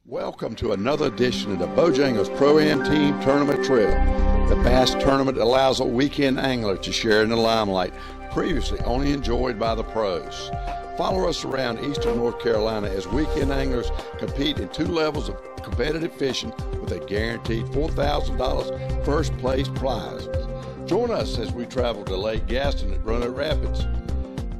Welcome to another edition of the Bojangles Pro-Am Team Tournament Trail. The Bass Tournament allows a weekend angler to share in the limelight, previously only enjoyed by the pros. Follow us around eastern North Carolina as weekend anglers compete in two levels of competitive fishing with a guaranteed $4,000 first place prize. Join us as we travel to Lake Gaston at Roanoke Rapids,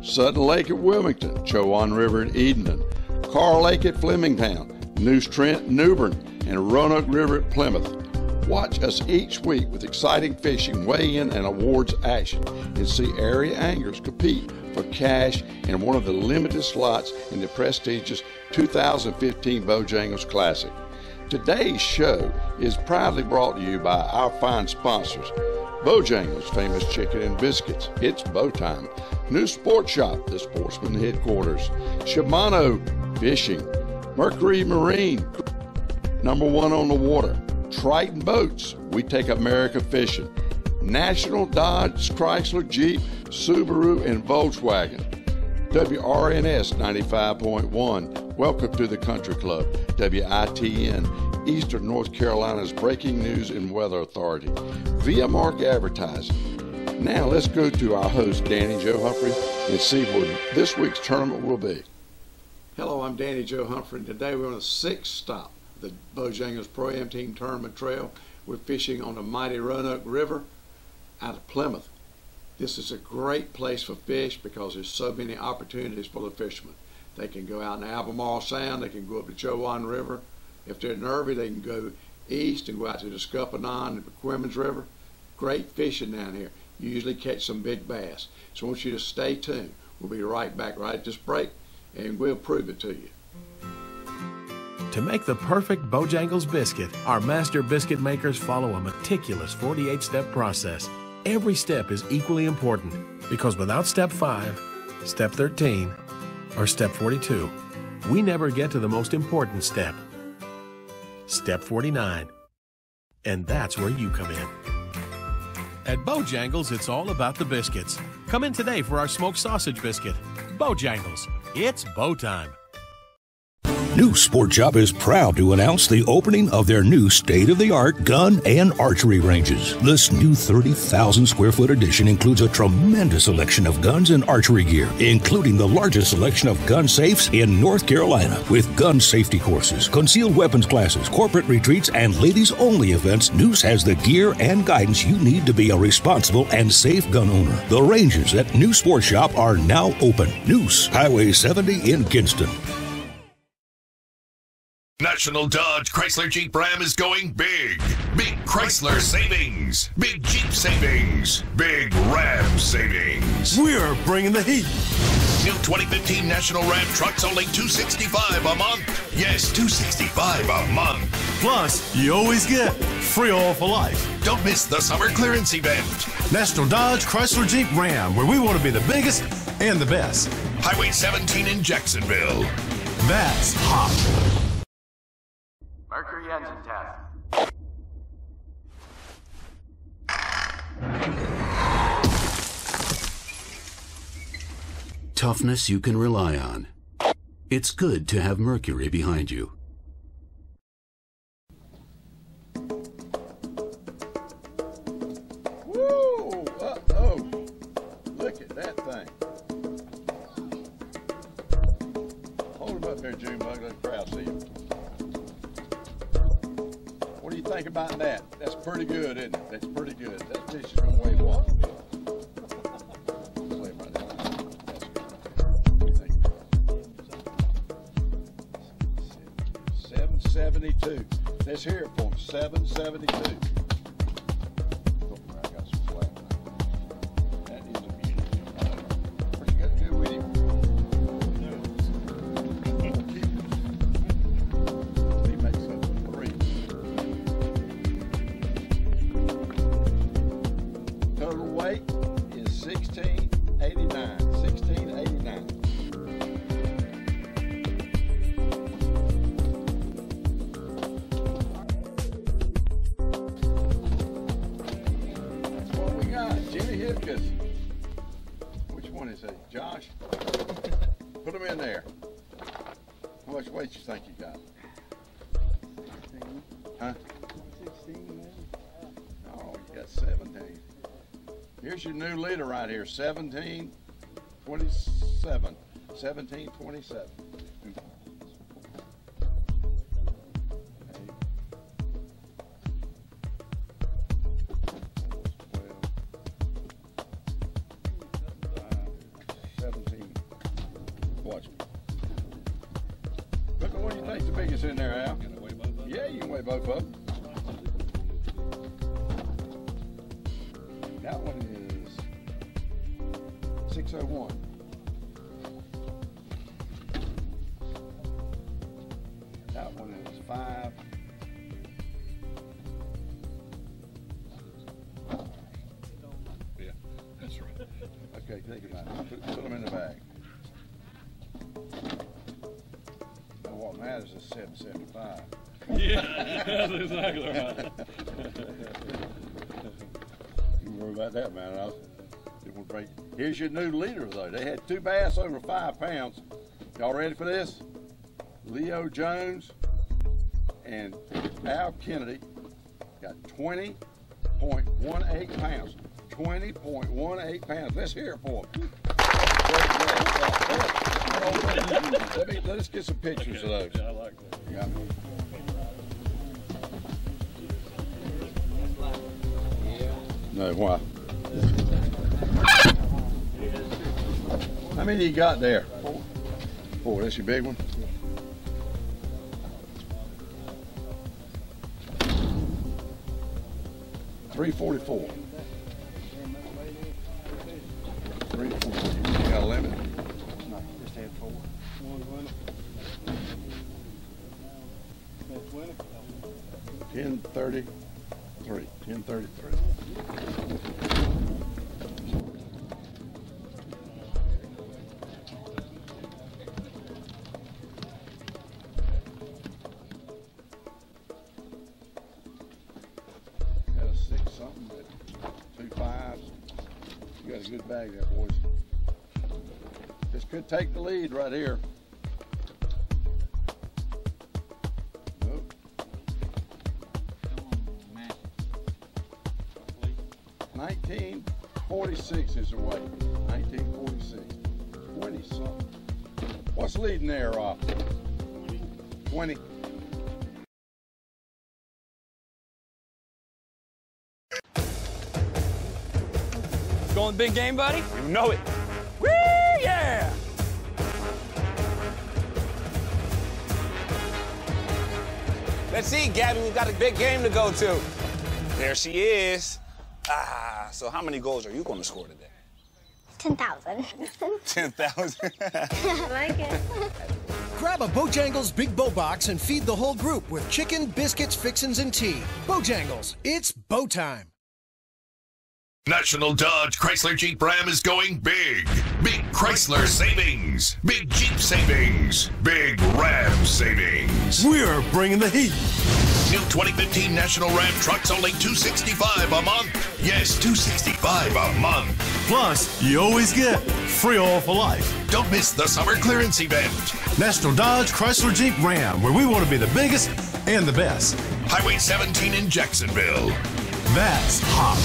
Sutton Lake at Wilmington, Chowan River at Edenton, Carl Lake at Flemingtown, Neuse Trent, Newbern, and Roanoke River at Plymouth. Watch us each week with exciting fishing, weigh-in, and awards action, and see area anglers compete for cash in one of the limited slots in the prestigious 2015 Bojangles Classic. Today's show is proudly brought to you by our fine sponsors: Bojangles, famous chicken and biscuits, it's bow time; New Sport Shop, the sportsman headquarters; Shimano Fishing; Mercury Marine, #1 on the water; Triton Boats, we take America fishing; National Dodge, Chrysler, Jeep, Subaru, and Volkswagen; WRNS 95.1, welcome to the Country Club; WITN, Eastern North Carolina's breaking news and weather authority; Via Mark Advertising. Now let's go to our host, Danny Joe Humphrey, and see where this week's tournament will be. Hello, I'm Danny Joe Humphrey, and today we're on the sixth stop of the Bojangles Pro-Am Team Tournament Trail. We're fishing on the mighty Roanoke River out of Plymouth. This is a great place for fish because there's so many opportunities for the fishermen. They can go out in Albemarle Sound, they can go up to Chowan River. If they're nervy, they can go east and go out to the Scuppernong and the Quemmons River. Great fishing down here. You usually catch some big bass. So I want you to stay tuned. We'll be right back right at this break, and we'll prove it to you. To make the perfect Bojangles biscuit, our master biscuit makers follow a meticulous 48-step process. Every step is equally important because without step 5, step 13, or step 42, we never get to the most important step, step 49. And that's where you come in. At Bojangles, it's all about the biscuits. Come in today for our smoked sausage biscuit. Bojangles, it's bow time. New Sport Shop is proud to announce the opening of their new state-of-the-art gun and archery ranges. This new 30,000 square foot addition includes a tremendous selection of guns and archery gear, including the largest selection of gun safes in North Carolina. With gun safety courses, concealed weapons classes, corporate retreats, and ladies-only events, Noose has the gear and guidance you need to be a responsible and safe gun owner. The ranges at New Sport Shop are now open. Noose, Highway 70 in Kinston. National Dodge Chrysler Jeep Ram is going big. Big Chrysler savings. Big Jeep savings. Big Ram savings. We're bringing the heat. New 2015 National Ram trucks only $265 a month. Yes, $265 a month. Plus, you always get free oil for life. Don't miss the summer clearance event. National Dodge Chrysler Jeep Ram, where we want to be the biggest and the best. Highway 17 in Jacksonville. That's hot. Mercury engine test. Toughness you can rely on. It's good to have Mercury behind you. Woo! Uh-oh! Look at that thing. Hold him up there, June Bug. Let the crowd see him. What do you think about that? That's pretty good, isn't it? That's pretty good. That fish is going to weigh what? Play about that. That's good. 772. Let's hear it for him. 772. I got some slack. That is a beauty. What you got to do with him? He makes up a 3. Total weight is 1689. 1689. That's what we got. Jimmy Hipkiss. Which one is that? Josh? Put him in there. How much weight you think you got? Huh? Oh, you got 17. Here's your new leader right here, 1727. 1727. Watch. Look at what you think's the biggest in there, Al. Yeah, you can weigh both of them. That one is 601. That one is 5. Yeah, that's right. Okay, think about it. Put them in the bag. Now what matters is 775. Yeah, that's exactly right. Don't worry about that, man. Here's your new leader, though. They had 2 bass over 5 pounds. Y'all ready for this? Leo Jones and Al Kennedy got 20.18 pounds. 20.18 pounds. Let's hear it for them. Let us get some pictures of those. Yeah, I like that. Yeah. No, why? How many you got there? 4. That's your big one? $344. $344. You got a limit? No, just had 4. One winner. That's winner. 1033. 1033. Got a 6 something, but 2 5s. You got a good bag there, boys. This could take the lead right here. Nope. 1946 is the weight. 1946. 20 something. What's leading there, Rob? 20. Going big game, buddy? You know it. Woo, yeah! Let's see, Gabby, we've got a big game to go to. There she is. So how many goals are you going to score today? 10,000. 10,000. I like it. Grab a Bojangles Big Bow Box and feed the whole group with chicken, biscuits, fixins, and tea. Bojangles, it's bow time. National Dodge Chrysler Jeep Ram is going big. Big Chrysler savings. Big Jeep savings. Big Ram savings. We're bringing the heat. New 2015 National Ram trucks only $265 a month. Yes, $265 a month. Plus, you always get free oil for life. Don't miss the summer clearance event. National Dodge Chrysler Jeep Ram, where we want to be the biggest and the best. Highway 17 in Jacksonville. That's hot.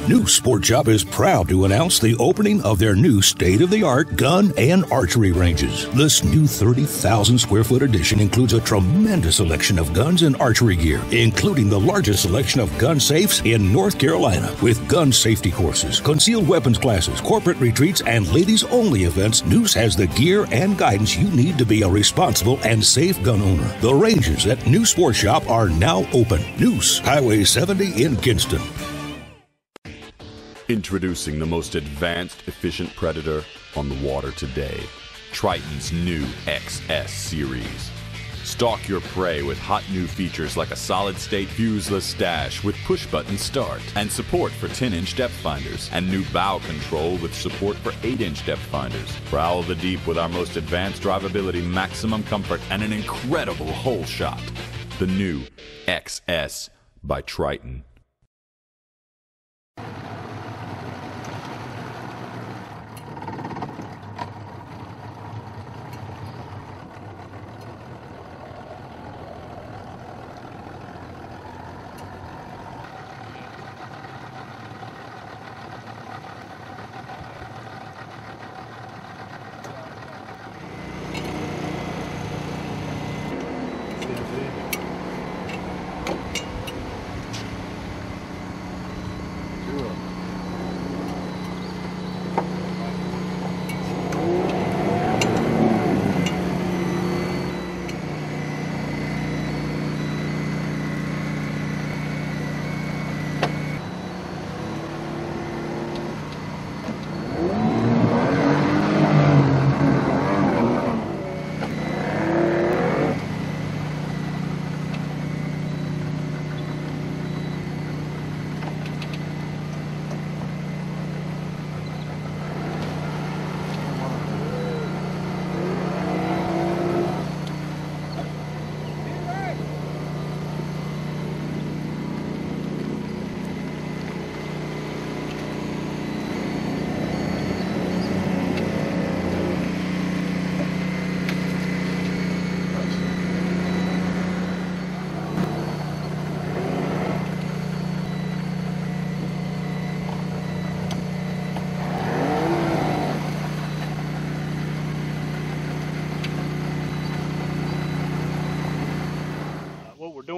New Sport Shop is proud to announce the opening of their new state-of-the-art gun and archery ranges. This new 30,000 square foot addition includes a tremendous selection of guns and archery gear, including the largest selection of gun safes in North Carolina. With gun safety courses, concealed weapons classes, corporate retreats, and ladies-only events, Noose has the gear and guidance you need to be a responsible and safe gun owner. The ranges at New Sport Shop are now open. Noose, Highway 70 in Kinston. Introducing the most advanced, efficient predator on the water today. Triton's new XS series. Stalk your prey with hot new features like a solid-state fuseless stash with push-button start and support for 10-inch depth finders and new bow control with support for 8-inch depth finders. Prowl the deep with our most advanced drivability, maximum comfort, and an incredible hole shot. The new XS by Triton.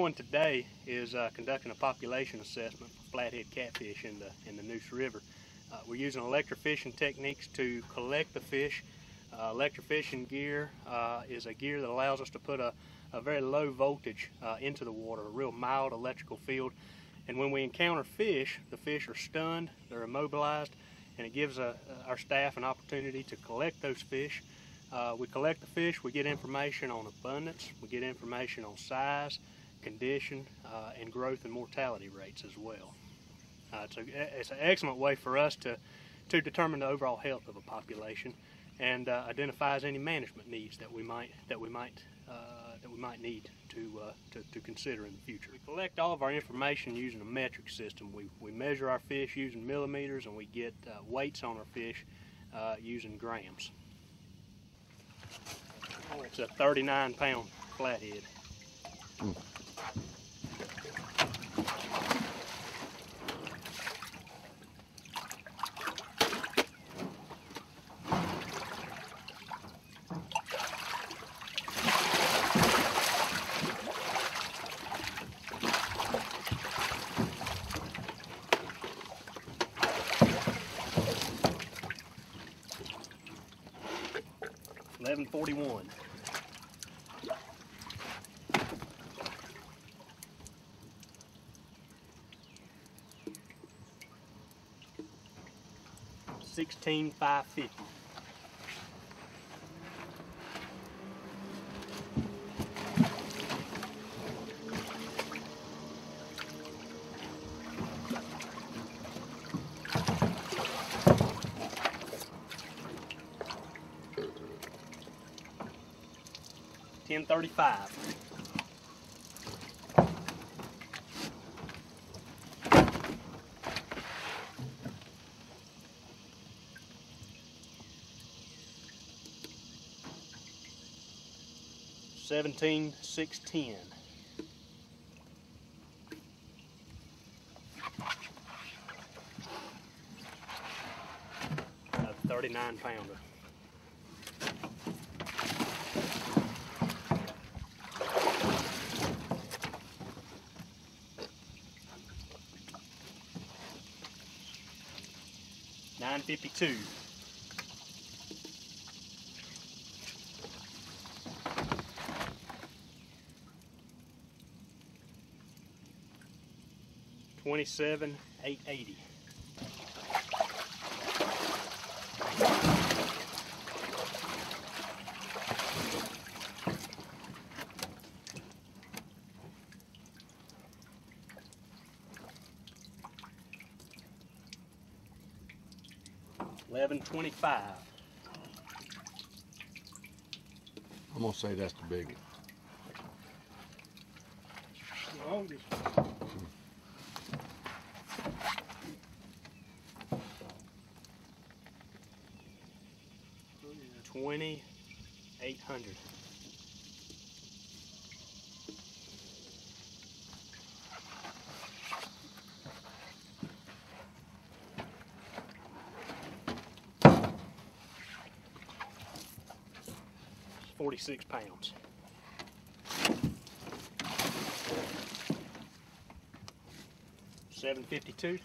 doing today is conducting a population assessment for flathead catfish in the Neuse River. We're using electrofishing techniques to collect the fish. Electrofishing gear is a gear that allows us to put a very low voltage into the water, a real mild electrical field. And when we encounter fish, the fish are stunned, they're immobilized, and it gives our staff an opportunity to collect those fish. We collect the fish, we get information on abundance, we get information on size, condition, and growth and mortality rates as well. It's an excellent way for us to determine the overall health of a population and identifies any management needs that we might need to consider in the future. We collect all of our information using a metric system. We measure our fish using millimeters, and we get weights on our fish using grams. It's a 39-pound flathead. Mm. $11.41. $16,550. $10.35. $17,610. 39-pounder. $9.52. $27,880. $11.25. I'm gonna say that's the big one. $2,800. $46 pounds. $7.52.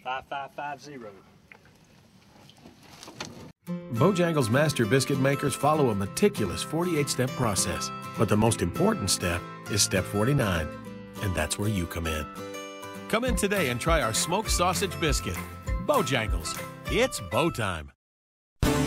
$5,550. Bojangles master biscuit makers follow a meticulous 48-step process, but the most important step is step 49, and that's where you come in. Come in today and try our smoked sausage biscuit. Bojangles, it's bow time.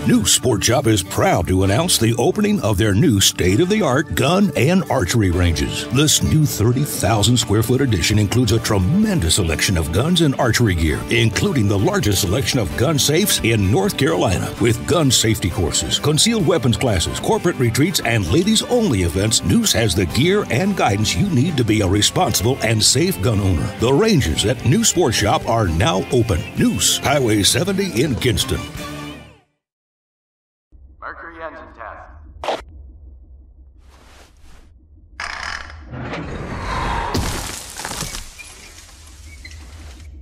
New Sport Shop is proud to announce the opening of their new state-of-the-art gun and archery ranges. This new 30,000 square foot addition includes a tremendous selection of guns and archery gear, including the largest selection of gun safes in North Carolina. With gun safety courses, concealed weapons classes, corporate retreats, and ladies-only events, Noose has the gear and guidance you need to be a responsible and safe gun owner. The ranges at New Sport Shop are now open. Noose, Highway 70 in Kinston. Mercury engine test.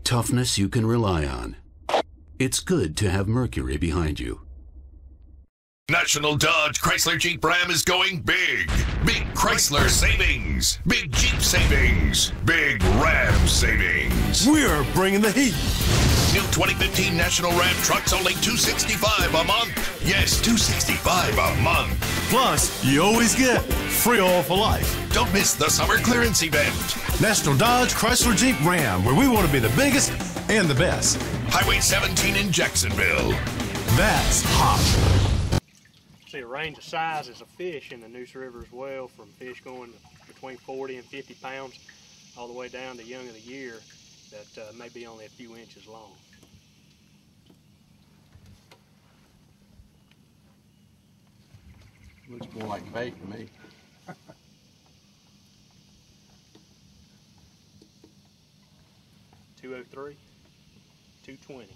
Toughness you can rely on. It's good to have Mercury behind you. National Dodge Chrysler Jeep Ram is going big. Big Chrysler savings. Big Jeep savings. Big Ram savings. We're bringing the heat. New 2015 National Ram trucks only $265 a month. Yes, $265 a month. Plus, you always get free oil for life. Don't miss the summer clearance event. National Dodge Chrysler Jeep Ram, where we want to be the biggest and the best. Highway 17 in Jacksonville. That's hot. See a range of sizes of fish in the Neuse River as well, from fish going between 40 and 50 pounds all the way down to young of the year that may be only a few inches long. Looks more like bait to me. $203, $220.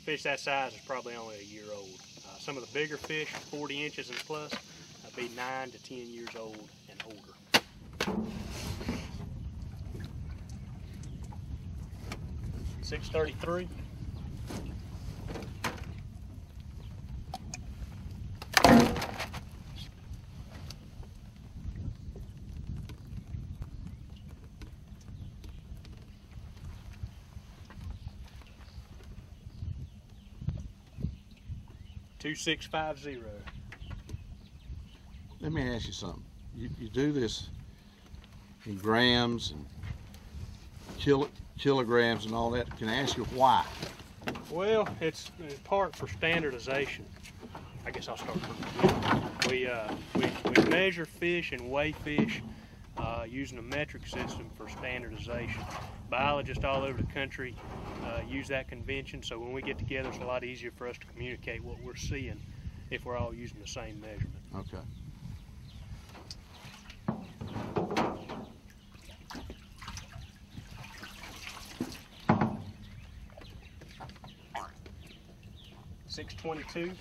Fish that size is probably only a year old. Some of the bigger fish, 40 inches and plus, be 9 to 10 years old and older. 633. $2650. Let me ask you something. You do this in grams and kilograms and all that. Can I ask you why? Well, it's in part for standardization. I guess I'll start from we measure fish and weigh fish using a metric system for standardization. Biologists all over the country use that convention, so when we get together, it's a lot easier for us to communicate what we're seeing if we're all using the same measurement. Okay. $622.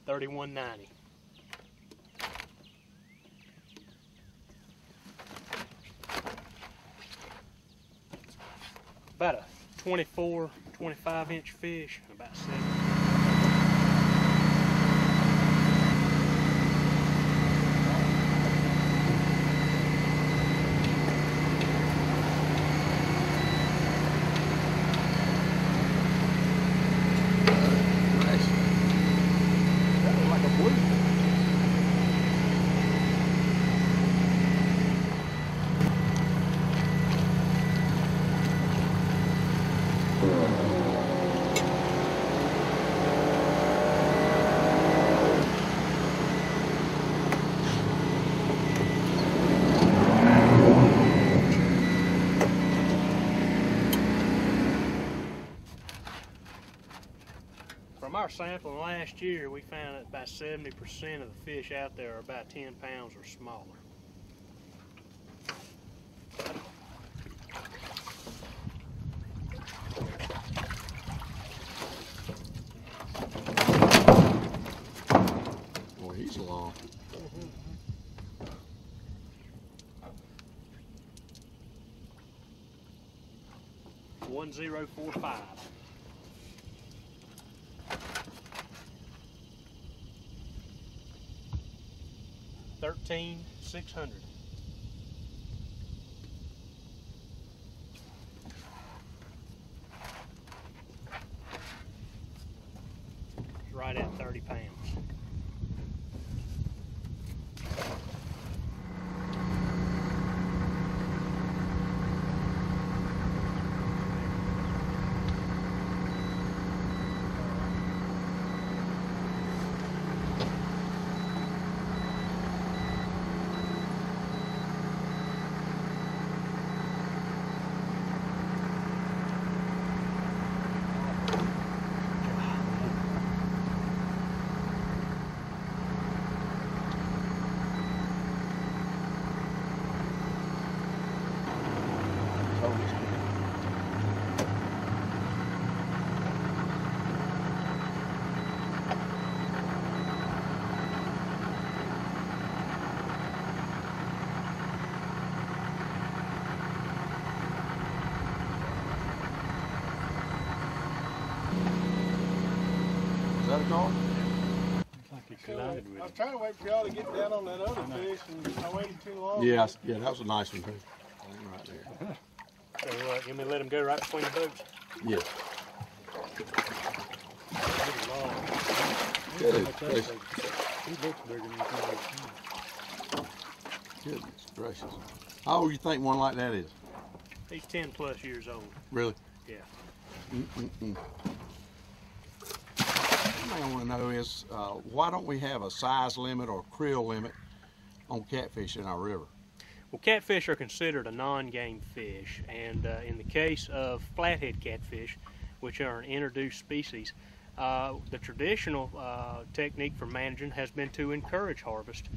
$31.90. About a 24, 25-inch fish, about 7. From our sampling last year, we found that about 70% of the fish out there are about 10 pounds or smaller. Boy, he's long. 1045. $13,600. Right at 30 pounds. that a gar? I was trying to wait for y'all to get down on that other fish, and I waited too long. Yeah, yeah, that was a nice one too. Right there. So, you may let him go right between the boats? Yeah. Good. He looks bigger than you think. Goodness gracious. How old do you think one like that is? He's 10 plus years old. Really? Yeah. One thing I want to know is why don't we have a size limit or creel limit on catfish in our river? Well, catfish are considered a non-game fish, and in the case of flathead catfish, which are an introduced species, the traditional technique for managing has been to encourage harvest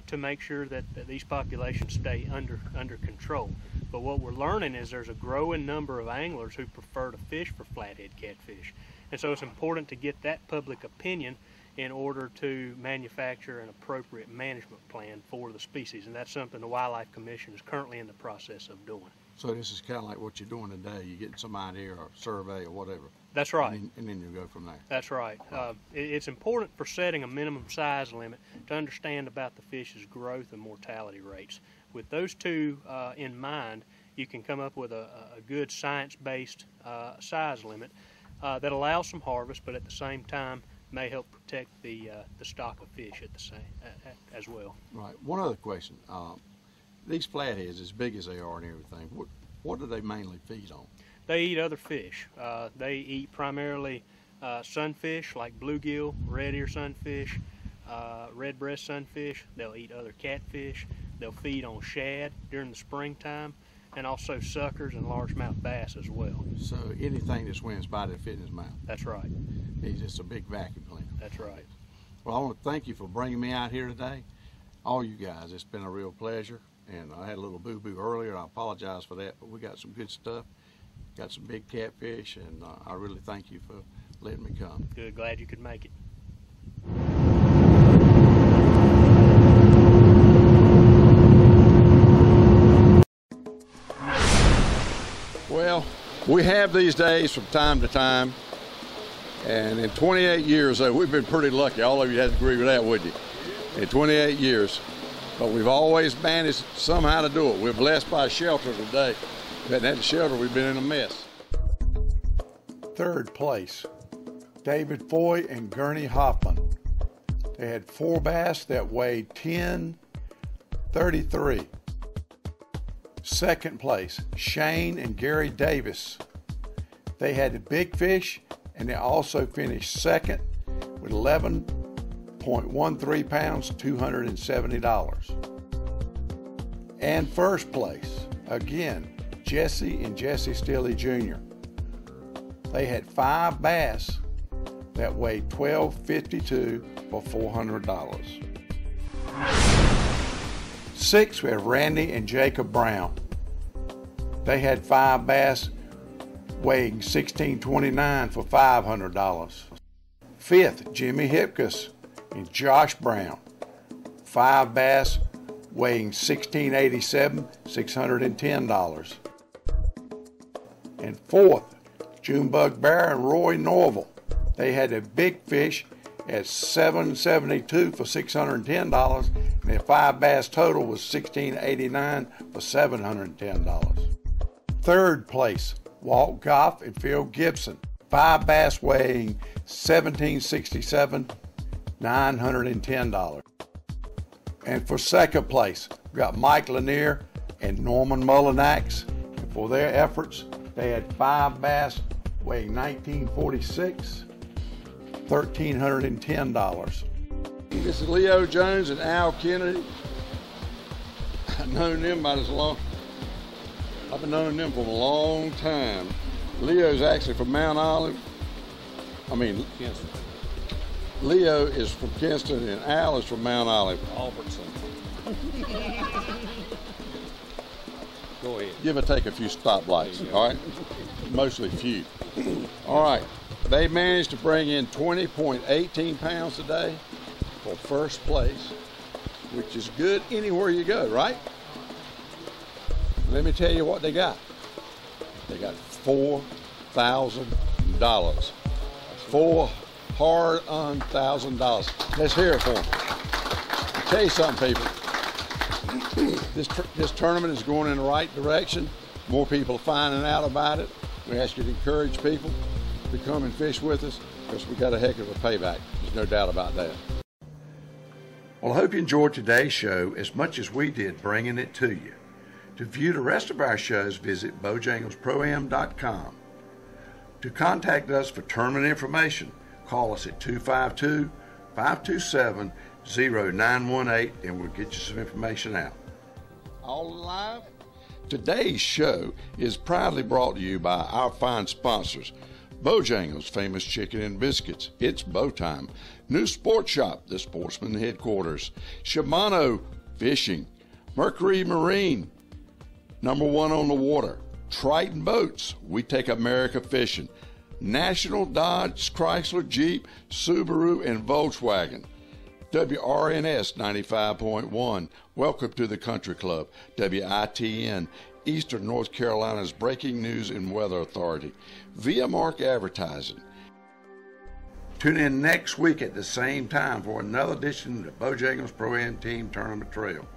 to make sure that these populations stay under control. But what we're learning is there's a growing number of anglers who prefer to fish for flathead catfish. And so it's important to get that public opinion in order to manufacture an appropriate management plan for the species. And that's something the Wildlife Commission is currently in the process of doing. So this is kind of like what you're doing today. You're getting some idea or survey or whatever. That's right. And then you go from there. That's right. It's important for setting a minimum size limit to understand about the fish's growth and mortality rates. With those two in mind, you can come up with a good science-based size limit that allows some harvest, but at the same time may help protect the stock of fish at the same as well. Right. One other question. These flatheads, as big as they are and everything, what do they mainly feed on? They eat other fish. They eat primarily sunfish like bluegill, red ear sunfish, red breast sunfish. They'll eat other catfish. They'll feed on shad during the springtime, and also suckers and largemouth bass as well. So anything that swims by to fit in his mouth. That's right. He's just a big vacuum cleaner. That's right. Well, I want to thank you for bringing me out here today. All you guys, it's been a real pleasure. And I had a little boo-boo earlier. I apologize for that, but we got some good stuff. Got some big catfish, and I really thank you for letting me come. Good. Glad you could make it. Well, we have these days from time to time, and in 28 years, we've been pretty lucky. All of you had to agree with that, wouldn't you? In 28 years. But we've always managed somehow to do it. We're blessed by a shelter today. If we hadn't had a shelter, we've been in a mess. Third place, David Foy and Gurney Hoffman. They had 4 bass that weighed 10.33. Second place, Shane and Gary Davis. They had the big fish, and they also finished second with 11.13 pounds, $270. And first place, again, Jesse and Jesse Stilley Jr. They had 5 bass that weighed 12.52 for $400. 6, we have Randy and Jacob Brown. They had 5 bass weighing 16.29 for $500. 5th, Jimmy Hipkiss and Josh Brown. 5 bass weighing 16.87, $610. And 4th, Junebug Bear and Roy Norville. They had a big fish at 7.72 for $610, and their 5 bass total was 16.89 for $710. Third place, Walt Goff and Phil Gibson. 5 bass weighing 17.67, $910. And for second place, we got Mike Lanier and Norman Mullinax. And for their efforts, they had 5 bass weighing 19.46, $1,310. This is Leo Jones and Al Kennedy. I've known them about as long. I've been knowing them for a long time. Leo's actually from Mount Olive. Kinston. Leo is from Kinston and Al is from Mount Olive. Albertson. Go ahead. Give or take a few stoplights, all right? Mostly few. All right. They managed to bring in 20.18 pounds today for first place, which is good anywhere you go, right? Let me tell you what they got. They got $4,000. hard-earned $1,000. Let's hear it for them. I'll tell you something, people. This tournament is going in the right direction. More people are finding out about it. We ask you to encourage people to come and fish with us because we got a heck of a payback. There's no doubt about that. Well, I hope you enjoyed today's show as much as we did bringing it to you. To view the rest of our shows, visit BojanglesProAm.com. To contact us for tournament information, call us at 252-527-0918 and we'll get you some information out. All alive? Today's show is proudly brought to you by our fine sponsors, Bojangles, famous chicken and biscuits. It's bow time. New Sports Shop, the Sportsman Headquarters. Shimano Fishing. Mercury Marine, #1 on the water. Triton Boats, we take America fishing. National Dodge, Chrysler, Jeep, Subaru, and Volkswagen. WRNS 95.1, welcome to the Country Club. WITN, Eastern North Carolina's Breaking News and Weather Authority. Via Mark Advertising. Tune in next week at the same time for another edition of the Bojangles Pro-Am Team Tournament Trail.